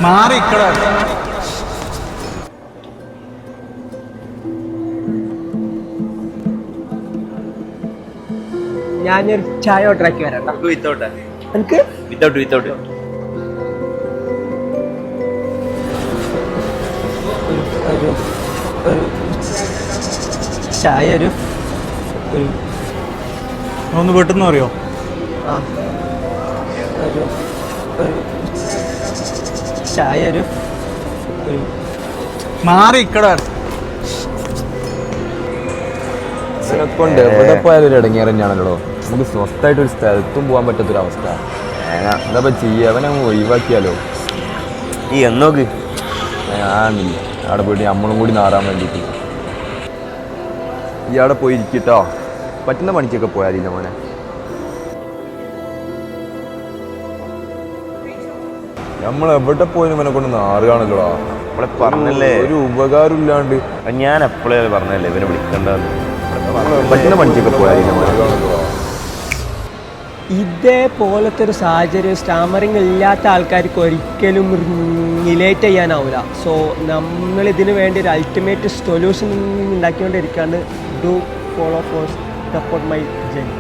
മാറിക്കട. ഞാനൊരു ചായ ഓർഡർ ആക്കി വരാം. എനിക്ക് വിത്തൗട്ട് ചായ ഒരു ഒന്ന് വീട്ടിൽ അറിയോ? ചായ ഒരു മാറിക്കട. കൊണ്ട് എവിടെ പോയാലും ഒരു ഇടങ്ങേറ് തന്നെയാണല്ലോ. നമുക്ക് സ്വസ്ഥമായിട്ട് ഒരു സ്ഥലത്തും പോകാൻ പറ്റാത്തൊരവസ്ഥ. എന്താ ചെയ്യുക? അവനെ ഒഴിവാക്കിയാലോ? ഈ എന്നോക്ക് ഞാനില്ല അവിടെ പോയിട്ട് നമ്മളും കൂടി നാറാൻ വേണ്ടിയിട്ട്. ഈ അവിടെ പോയി ഇരിക്കട്ടോ. പറ്റുന്ന പണിക്കൊക്കെ പോയാലില്ല മോനെ. നമ്മൾ എവിടെ പോയി ഇവനെ കൊണ്ട് നാറുകയാണല്ലോടാ. നമ്മളെ പറഞ്ഞല്ലേ ഒരു ഉപകാരം ഇല്ലാണ്ട്. ഞാൻ എപ്പോഴേ പറഞ്ഞല്ലേ ഇവനെ വിളിക്കണ്ടെന്ന്. പറ്റുന്ന പണിക്കൊക്കെ പോയാലില്ല മോനെ. ഇതേപോലത്തെ ഒരു സാഹചര്യം സ്റ്റാമറിങ് ഇല്ലാത്ത ആൾക്കാർക്ക് ഒരിക്കലും റിലേറ്റ് ചെയ്യാനാവില്ല. സോ നമ്മൾ ഇതിനു വേണ്ടി ഒരു അൾട്ടിമേറ്റ് സൊല്യൂഷൻ ഉണ്ടാക്കിക്കൊണ്ടിരിക്കുകയാണ്. Do follow for support my journey.